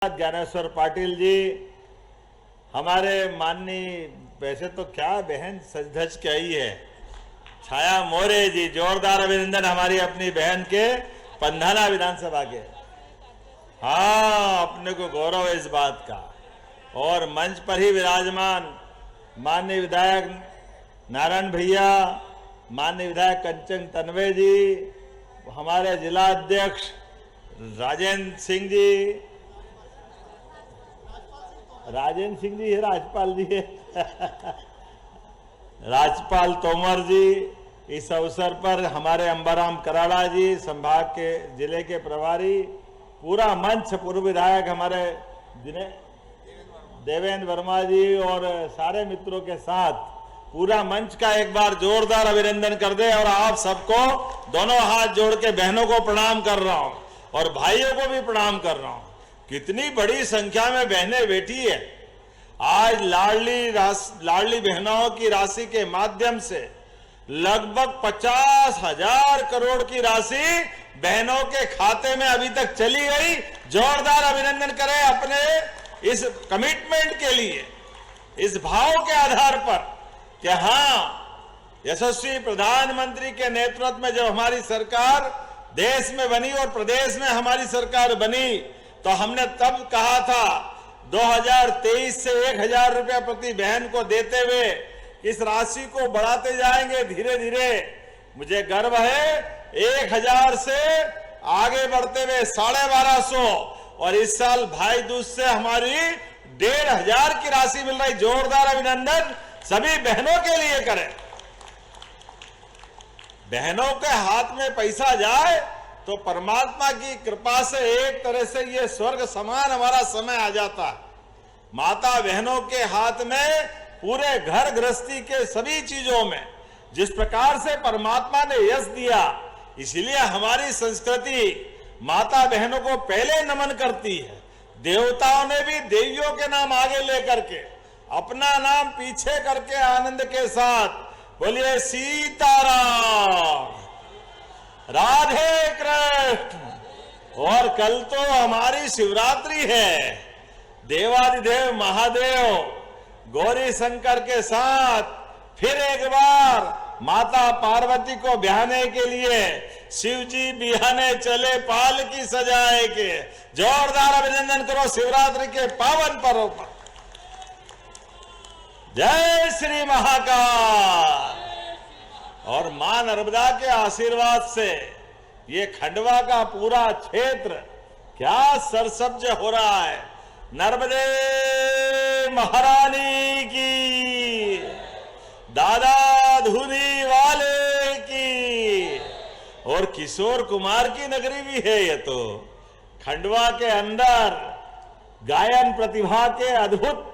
ज्ञानेश्वर पाटिल जी, हमारे माननीय, वैसे तो क्या बहन सज धज के आई है, छाया मोरे जी, जोरदार अभिनंदन हमारी अपनी बहन के पंधाना विधानसभा के। हाँ, अपने को गौरव है इस बात का। और मंच पर ही विराजमान माननीय विधायक नारायण भैया, माननीय विधायक कंचन तन्वे जी, हमारे जिला अध्यक्ष राजेंद्र सिंह जी, राजेंद्र सिंह जी है, राजपाल जी है राजपाल तोमर जी, इस अवसर पर हमारे अंबाराम कराड़ा जी, संभाग के जिले के प्रभारी, पूरा मंच, पूर्व विधायक हमारे देवेंद्र वर्मा जी और सारे मित्रों के साथ पूरा मंच का एक बार जोरदार अभिनंदन कर दे। और आप सबको दोनों हाथ जोड़ के बहनों को प्रणाम कर रहा हूं और भाइयों को भी प्रणाम कर रहा हूं। कितनी बड़ी संख्या में बहनें बैठी है। आज लाडली बहनों की राशि के माध्यम से लगभग 50,000 करोड़ की राशि बहनों के खाते में अभी तक चली गई। जोरदार अभिनंदन करें अपने इस कमिटमेंट के लिए, इस भाव के आधार पर कि हाँ, यशस्वी प्रधानमंत्री के नेतृत्व में जब हमारी सरकार देश में बनी और प्रदेश में हमारी सरकार बनी, तो हमने तब कहा था 2023 से 1,000 रुपया प्रति बहन को देते हुए इस राशि को बढ़ाते जाएंगे धीरे धीरे। मुझे गर्व है 1,000 से आगे बढ़ते हुए 1,250 और इस साल भाई दूज से हमारी 1,500 की राशि मिल रही। जोरदार अभिनंदन सभी बहनों के लिए करें। बहनों के हाथ में पैसा जाए तो परमात्मा की कृपा से एक तरह से ये स्वर्ग समान हमारा समय आ जाता है। माता बहनों के हाथ में पूरे घर गृहस्थी के सभी चीजों में जिस प्रकार से परमात्मा ने यश दिया, इसीलिए हमारी संस्कृति माता बहनों को पहले नमन करती है। देवताओं ने भी देवियों के नाम आगे लेकर के अपना नाम पीछे करके आनंद के साथ बोलिए सीताराम, राधे कृष्ण। और कल तो हमारी शिवरात्रि है। देवादिदेव महादेव गौरी शंकर के साथ फिर एक बार माता पार्वती को ब्याहने के लिए शिव जी बिहाने चले पालकी सजाए के। जोरदार अभिनंदन करो शिवरात्रि के पावन पर्व पर। जय श्री महाकाल। और मां नर्मदा के आशीर्वाद से ये खंडवा का पूरा क्षेत्र क्या सरसब्ज हो रहा है। नर्मदे महारानी की, दादा धुनी वाले की। और किशोर कुमार की नगरी भी है ये तो। खंडवा के अंदर गायन प्रतिभा के अद्भुत,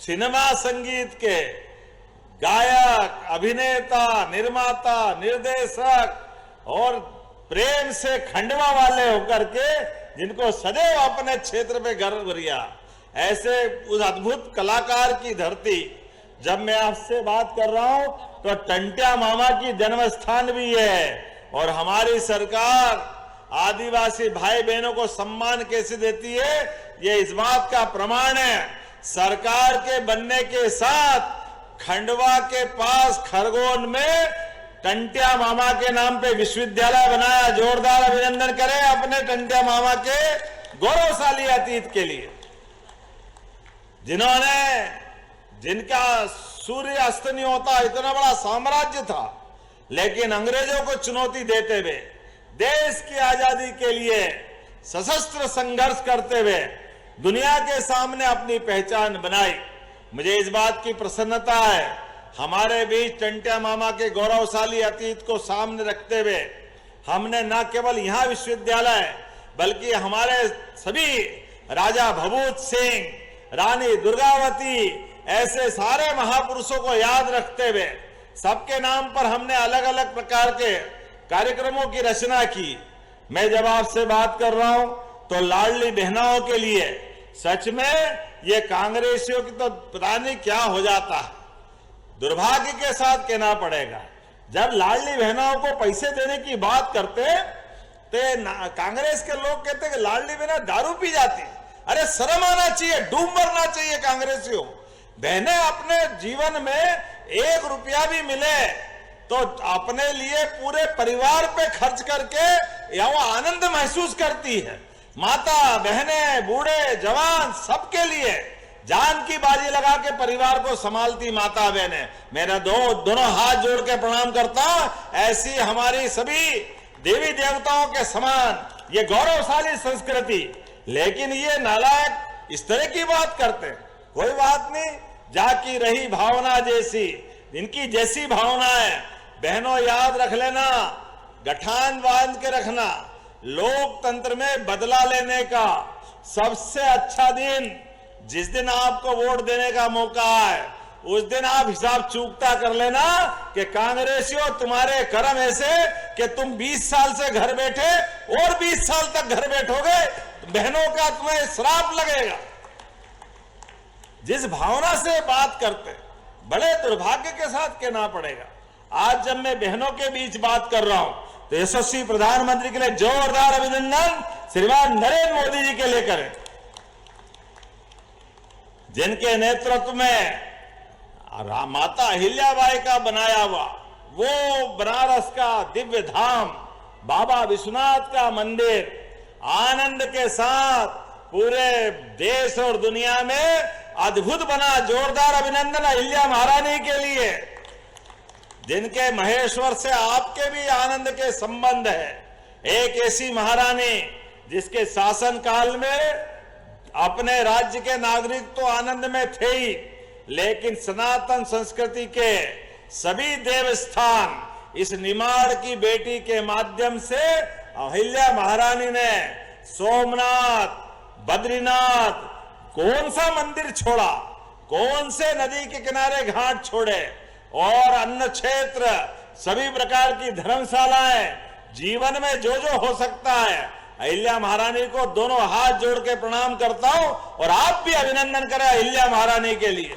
सिनेमा संगीत के गायक, अभिनेता, निर्माता, निर्देशक और प्रेम से खंडवा वाले होकर के जिनको सदैव अपने क्षेत्र में गर्व रिया, ऐसे उस अद्भुत कलाकार की धरती। जब मैं आपसे बात कर रहा हूं तो टंट्या मामा की जन्म स्थान भी है। और हमारी सरकार आदिवासी भाई बहनों को सम्मान कैसे देती है, ये इस बात का प्रमाण है। सरकार के बनने के साथ खंडवा के पास खरगोन में टंट्या मामा के नाम पे विश्वविद्यालय बनाया। जोरदार अभिनंदन करें अपने टंट्या मामा के गौरवशाली अतीत के लिए, जिनका सूर्य अस्त नहीं होता, इतना बड़ा साम्राज्य था, लेकिन अंग्रेजों को चुनौती देते हुए देश की आजादी के लिए सशस्त्र संघर्ष करते हुए दुनिया के सामने अपनी पहचान बनाई। मुझे इस बात की प्रसन्नता है, हमारे बीच टंट्या मामा के गौरवशाली अतीत को सामने रखते हुए हमने न केवल यहां विश्वविद्यालय, बल्कि हमारे सभी राजा भभूत सिंह, रानी दुर्गावती, ऐसे सारे महापुरुषों को याद रखते हुए सबके नाम पर हमने अलग अलग प्रकार के कार्यक्रमों की रचना की। मैं जब आपसे बात कर रहा हूं तो लाडली बहनों के लिए सच में ये कांग्रेसियों की तो पता नहीं क्या हो जाता है। दुर्भाग्य के साथ कहना पड़ेगा, जब लाडली बहनों को पैसे देने की बात करते तो कांग्रेस के लोग कहते हैं कि लाडली बहना दारू पी जाती। अरे शर्म आना चाहिए, डूब मरना चाहिए कांग्रेसियों। बहनें अपने जीवन में 1 रुपया भी मिले तो अपने लिए पूरे परिवार पे खर्च करके या वो आनंद महसूस करती है। माता बहनें बूढ़े जवान सबके लिए जान की बाजी लगा के परिवार को संभालती माता बहनें। मेरा दोनों हाथ जोड़ के प्रणाम करता हूं। ऐसी हमारी सभी देवी देवताओं के समान ये गौरवशाली संस्कृति। लेकिन ये नालायक इस तरह की बात करते हैं। कोई बात नहीं, जाकी रही भावना जैसी, इनकी जैसी भावनाएं। बहनों याद रख लेना, गठान बांध के रखना, लोकतंत्र में बदला लेने का सबसे अच्छा दिन जिस दिन आपको वोट देने का मौका है, उस दिन आप हिसाब चूकता कर लेना कि कांग्रेसियों तुम्हारे कर्म ऐसे कि तुम 20 साल से घर बैठे और 20 साल तक घर बैठोगे, बहनों का तुम्हें श्राप लगेगा। जिस भावना से बात करते बड़े दुर्भाग्य के साथ कहना पड़ेगा। आज जब मैं बहनों के बीच बात कर रहा हूं तो यशस्वी प्रधानमंत्री के लिए जोरदार अभिनंदन श्रीमान नरेंद्र मोदी जी के लिए करें, जिनके नेतृत्व में माता अहिल्याबाई का बनाया हुआ वो बनारस का दिव्य धाम बाबा विश्वनाथ का मंदिर आनंद के साथ पूरे देश और दुनिया में अद्भुत बना। जोरदार अभिनंदन अहिल्या महारानी के लिए, जिनके महेश्वर से आपके भी आनंद के संबंध है। एक ऐसी महारानी जिसके शासन काल में अपने राज्य के नागरिक तो आनंद में थे ही, लेकिन सनातन संस्कृति के सभी देवस्थान इस निमाड़ की बेटी के माध्यम से अहिल्या महारानी ने सोमनाथ, बद्रीनाथ, कौन सा मंदिर छोड़ा, कौन से नदी के किनारे घाट छोड़े, और अन्न क्षेत्र, सभी प्रकार की धर्मशालाएं, जीवन में जो जो हो सकता है। अहिल्या महारानी को दोनों हाथ जोड़ के प्रणाम करता हूं और आप भी अभिनंदन करें अहिल्या महारानी के लिए।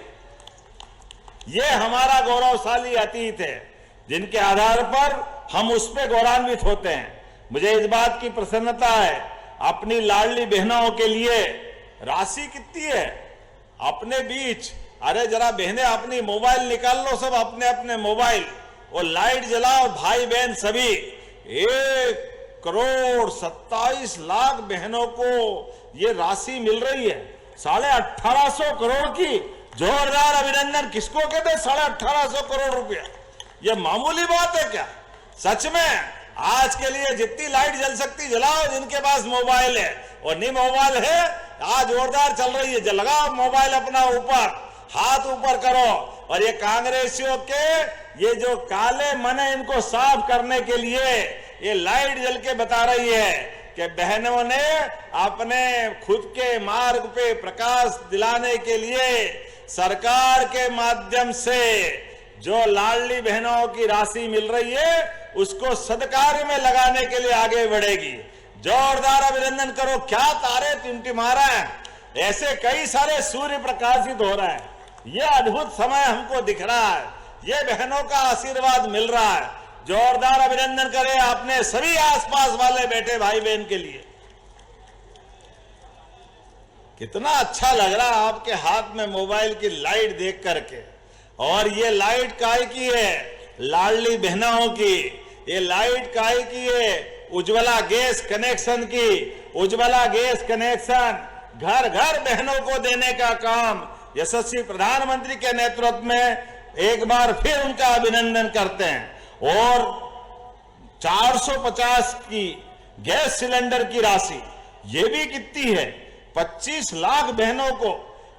ये हमारा गौरवशाली अतीत है जिनके आधार पर हम उस पर गौरवान्वित होते हैं। मुझे इस बात की प्रसन्नता है, अपनी लाडली बहनों के लिए राशि कितनी है अपने बीच। अरे जरा बहनें अपनी मोबाइल निकाल लो, सब अपने अपने मोबाइल, और लाइट जलाओ भाई बहन सभी। 1,27,00,000 बहनों को ये राशि मिल रही है, 1850 करोड़ की। जोरदार अभिनंदन। किसको कहते हैं 1850 करोड़ रुपया? ये मामूली बात है क्या? सच में आज के लिए जितनी लाइट जल सकती जलाओ, जिनके पास मोबाइल है, और नहीं मोबाइल है आज जोरदार चल रही है, लगाओ मोबाइल अपना ऊपर, हाथ ऊपर करो। और ये कांग्रेसियों के ये जो काले मन है, इनको साफ करने के लिए ये लाइट जल के बता रही है कि बहनों ने अपने खुद के मार्ग पे प्रकाश दिलाने के लिए सरकार के माध्यम से जो लाडली बहनों की राशि मिल रही है उसको सदकार्य में लगाने के लिए आगे बढ़ेगी। जोरदार अभिनंदन करो। क्या तारे टिमटिमा रहे हैं, ऐसे कई सारे सूर्य प्रकाशित हो रहे हैं। यह अद्भुत समय हमको दिख रहा है, ये बहनों का आशीर्वाद मिल रहा है। जोरदार अभिनंदन करें आपने सभी आसपास वाले बैठे भाई बहन के लिए। कितना अच्छा लग रहा है आपके हाथ में मोबाइल की लाइट देख करके। और ये लाइट काहे की है? लाडली बहनों की। ये लाइट काहे की है? उज्ज्वला गैस कनेक्शन की। उज्ज्वला गैस कनेक्शन घर घर बहनों को देने का काम यशस्वी प्रधानमंत्री के नेतृत्व में एक बार फिर उनका अभिनंदन करते हैं। और 450 की गैस सिलेंडर की राशि, ये भी कितनी है? 25 लाख बहनों को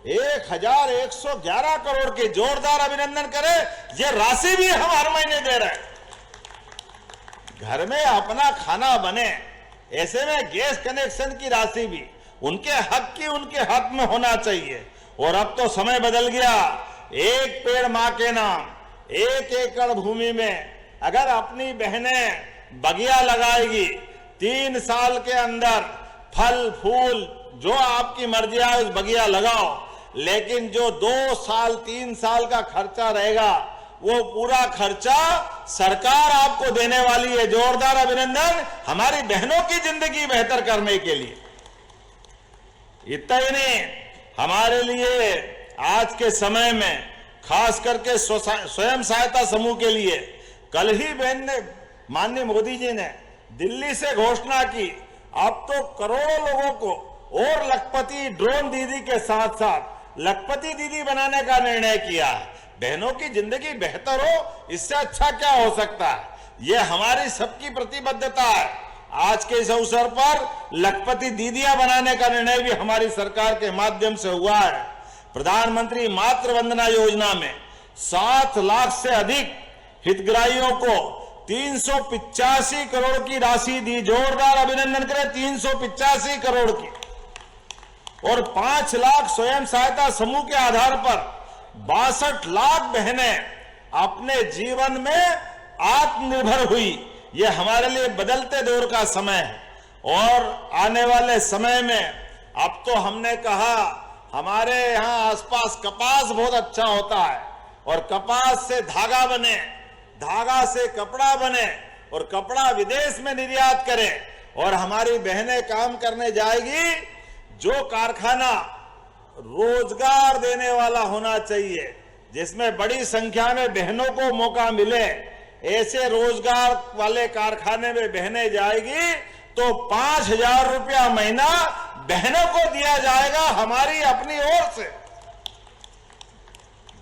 1111 करोड़ के। जोरदार अभिनंदन करें। ये राशि भी हम हर महीने दे रहे हैं। घर में अपना खाना बने, ऐसे में गैस कनेक्शन की राशि भी उनके हक की उनके हक में होना चाहिए। और अब तो समय बदल गया। एक पेड़ मां के नाम, 1 एकड़ भूमि में अगर अपनी बहनें बगिया लगाएगी, 3 साल के अंदर फल फूल जो आपकी मर्जी है उस बगिया लगाओ। लेकिन जो 2 साल 3 साल का खर्चा रहेगा वो पूरा खर्चा सरकार आपको देने वाली है। जोरदार अभिनंदन हमारी बहनों की जिंदगी बेहतर करने के लिए। इतना ही नहीं, हमारे लिए आज के समय में खास करके स्वयं सहायता समूह के लिए कल ही बहन ने, माननीय मोदी जी ने दिल्ली से घोषणा की, अब तो करोड़ों लोगों को और लखपति ड्रोन दीदी के साथ साथ लखपति दीदी बनाने का निर्णय किया है। बहनों की जिंदगी बेहतर हो, इससे अच्छा क्या हो सकता है। ये हमारी सबकी प्रतिबद्धता है। आज के इस अवसर पर लखपति दीदियां बनाने का निर्णय भी हमारी सरकार के माध्यम से हुआ है। प्रधानमंत्री मातृ वंदना योजना में 7 लाख से अधिक हितग्राहियों को 385 करोड़ की राशि दी। जोरदार अभिनंदन करें, 385 करोड़ की। और 5 लाख स्वयं सहायता समूह के आधार पर 62 लाख बहनें अपने जीवन में आत्मनिर्भर हुई। ये हमारे लिए बदलते दौर का समय है और आने वाले समय में अब तो हमने कहा हमारे यहाँ आसपास कपास बहुत अच्छा होता है और कपास से धागा बने, धागा से कपड़ा बने और कपड़ा विदेश में निर्यात करें और हमारी बहनें काम करने जाएगी। जो कारखाना रोजगार देने वाला होना चाहिए, जिसमें बड़ी संख्या में बहनों को मौका मिले, ऐसे रोजगार वाले कारखाने में बहनें जाएगी तो 5,000 रुपया महीना बहनों को दिया जाएगा हमारी अपनी ओर से।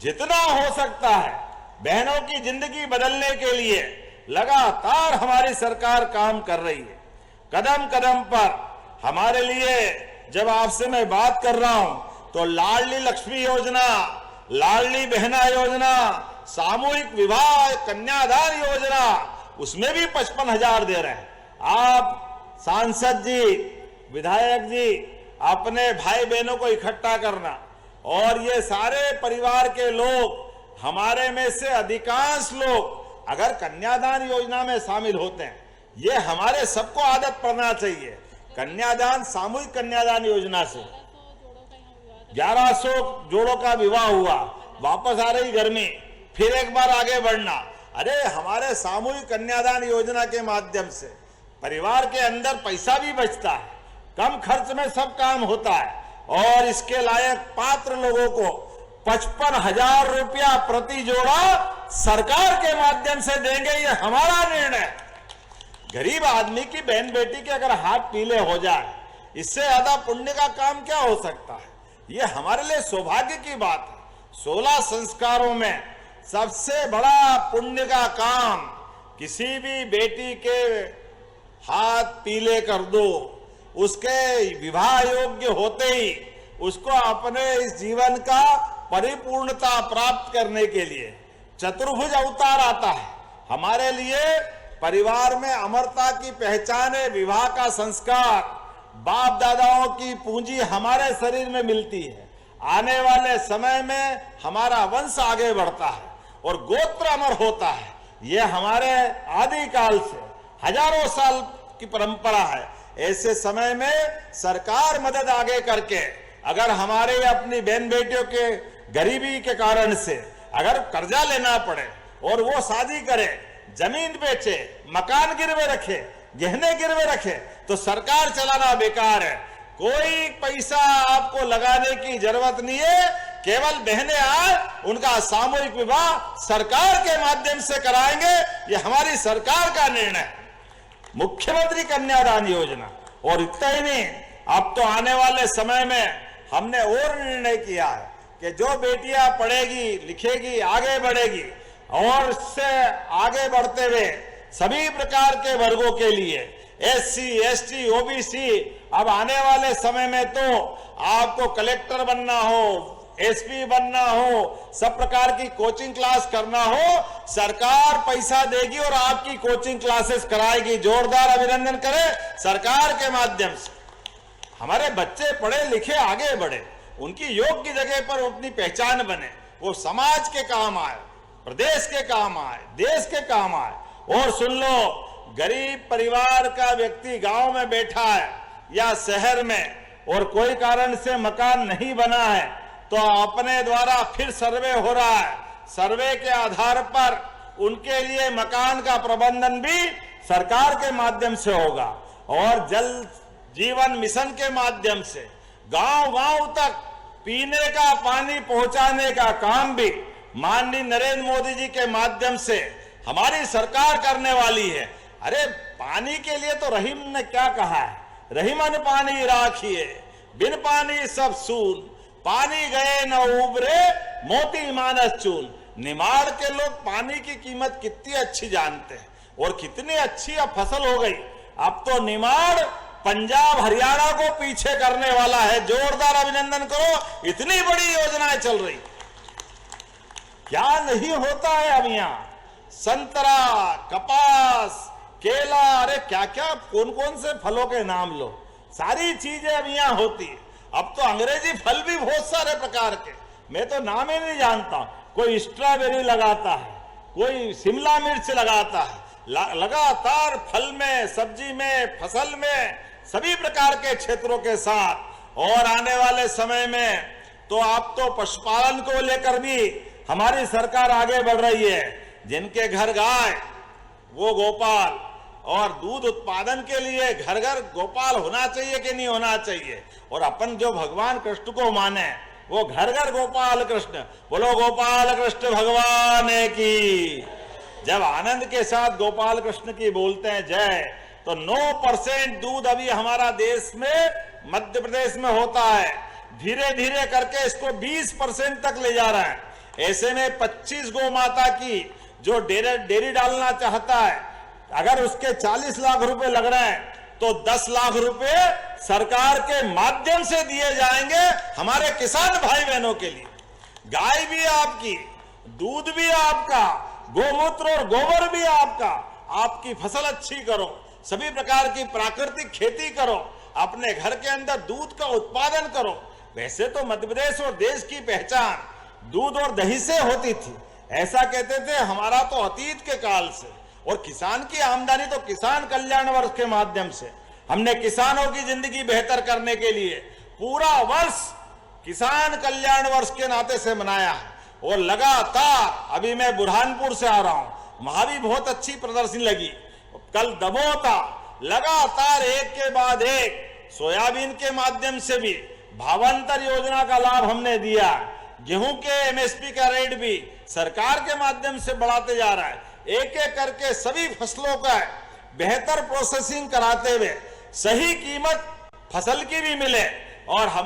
जितना हो सकता है बहनों की जिंदगी बदलने के लिए लगातार हमारी सरकार काम कर रही है। कदम कदम पर हमारे लिए, जब आपसे मैं बात कर रहा हूं तो लाडली लक्ष्मी योजना, लाडली बहना योजना, सामूहिक विवाह कन्यादान योजना, उसमें भी 55,000 दे रहे हैं। आप सांसद जी, विधायक जी, अपने भाई बहनों को इकट्ठा करना और ये सारे परिवार के लोग, हमारे में से अधिकांश लोग अगर कन्यादान योजना में शामिल होते हैं, ये हमारे सबको आदत पड़ना चाहिए। कन्यादान, सामूहिक कन्यादान योजना से 1100 जोड़ों का विवाह हुआ, वापस आ रही गर्मी, फिर एक बार आगे बढ़ना। अरे हमारे सामूहिक कन्यादान योजना के माध्यम से परिवार के अंदर पैसा भी बचता है, कम खर्च में सब काम होता है और इसके लायक पात्र लोगों को 55,000 रुपया प्रति जोड़ा सरकार के माध्यम से देंगे। ये हमारा निर्णय। गरीब आदमी की बहन बेटी के अगर हाथ पीले हो जाए, इससे ज्यादा पुण्य का काम क्या हो सकता है। ये हमारे लिए सौभाग्य की बात है। 16 संस्कारों में सबसे बड़ा पुण्य का काम, किसी भी बेटी के हाथ पीले कर दो, उसके विवाह योग्य होते ही उसको अपने इस जीवन का परिपूर्णता प्राप्त करने के लिए चतुर्भुज अवतार आता है। हमारे लिए परिवार में अमरता की पहचान है विवाह का संस्कार। बाप दादाओं की पूंजी हमारे शरीर में मिलती है। आने वाले समय में हमारा वंश आगे बढ़ता है और गोत्र अमर होता है। ये हमारे आदिकाल से हजारों साल की परंपरा है। ऐसे समय में सरकार मदद आगे करके, अगर हमारे अपनी बहन बेटियों के गरीबी के कारण से अगर कर्जा लेना पड़े और वो शादी करे, जमीन बेचे, मकान गिरवे रखे, गहने गिरवे रखे, तो सरकार चलाना बेकार है। कोई पैसा आपको लगाने की जरूरत नहीं है। केवल बहनें आए, उनका सामूहिक विवाह सरकार के माध्यम से कराएंगे। ये हमारी सरकार का निर्णय है। मुख्यमंत्री कन्यादान योजना, और इतना ही नहीं, अब तो आने वाले समय में हमने और निर्णय किया है कि जो बेटियां पढ़ेगी, लिखेगी, आगे बढ़ेगी और इससे आगे बढ़ते हुए सभी प्रकार के वर्गों के लिए, SC, ST, OBC, अब आने वाले समय में तो आपको कलेक्टर बनना हो, SP बनना हो, सब प्रकार की कोचिंग क्लास करना हो, सरकार पैसा देगी और आपकी कोचिंग क्लासेस कराएगी। जोरदार अभिनंदन करें सरकार के माध्यम से। हमारे बच्चे पढ़े लिखे आगे बढ़े, उनकी योग्य जगह पर अपनी पहचान बने, वो समाज के काम आए, प्रदेश के काम आए, देश के काम आए। और सुन लो, गरीब परिवार का व्यक्ति गांव में बैठा है या शहर में और कोई कारण से मकान नहीं बना है, तो अपने द्वारा फिर सर्वे हो रहा है, सर्वे के आधार पर उनके लिए मकान का प्रबंधन भी सरकार के माध्यम से होगा और जल जीवन मिशन के माध्यम से गांव-गांव तक पीने का पानी पहुंचाने का काम भी माननीय नरेंद्र मोदी जी के माध्यम से हमारी सरकार करने वाली है। अरे पानी के लिए तो रहीम ने क्या कहा है, रहीमन पानी राखिए बिन पानी सब सून, पानी गए न उबरे मोती मानस चून। निमाड़ के लोग पानी की कीमत कितनी अच्छी जानते हैं और कितनी अच्छी अब फसल हो गई। अब तो निमाड़ पंजाब हरियाणा को पीछे करने वाला है। जोरदार अभिनंदन करो, इतनी बड़ी योजनाएं चल रही। क्या नहीं होता है अब यहाँ, संतरा, कपास, केला, अरे क्या क्या कौन कौन से फलों के नाम लो, सारी चीजें अब यहाँ होती है। अब तो अंग्रेजी फल भी बहुत सारे प्रकार के, मैं तो नाम ही नहीं जानता। कोई स्ट्रॉबेरी लगाता है, कोई शिमला मिर्च लगाता है, लगातार फल में, सब्जी में, फसल में, सभी प्रकार के क्षेत्रों के साथ। और आने वाले समय में तो आप तो पशुपालन को लेकर भी हमारी सरकार आगे बढ़ रही है। जिनके घर गाय वो गोपाल, और दूध उत्पादन के लिए घर घर गोपाल होना चाहिए कि नहीं होना चाहिए। और अपन जो भगवान कृष्ण को माने वो घर घर गोपाल कृष्ण, बोलो गोपाल कृष्ण भगवान की। जब आनंद के साथ गोपाल कृष्ण की बोलते हैं जय, तो 9% दूध अभी हमारा देश में मध्य प्रदेश में होता है। धीरे धीरे करके इसको 20% तक ले जा रहा है। ऐसे में 25 गौ माता की जो डेयरी डालना चाहता है, अगर उसके 40 लाख रुपए लग रहे हैं तो 10 लाख रुपए सरकार के माध्यम से दिए जाएंगे हमारे किसान भाई बहनों के लिए। गाय भी आपकी, दूध भी आपका, गोमूत्र और गोबर भी आपका। आपकी फसल अच्छी करो, सभी प्रकार की प्राकृतिक खेती करो, अपने घर के अंदर दूध का उत्पादन करो। वैसे तो मध्य प्रदेश और देश की पहचान दूध और दही से होती थी, ऐसा कहते थे हमारा तो अतीत के काल से। और किसान की आमदनी तो किसान कल्याण वर्ष के माध्यम से हमने किसानों की जिंदगी बेहतर करने के लिए पूरा वर्ष किसान कल्याण वर्ष के नाते से मनाया है। और लगातार अभी मैं बुरहानपुर से आ रहा हूं, वहां भी बहुत अच्छी प्रदर्शनी लगी। कल दमोह था, लगातार एक के बाद एक सोयाबीन के माध्यम से भी भावांतर योजना का लाभ हमने दिया। गेहूं के एमएसपी का रेट भी सरकार के माध्यम से बढ़ाते जा रहा है। एक एक करके सभी फसलों का बेहतर प्रोसेसिंग कराते हुए सही कीमत फसल की भी मिले और हम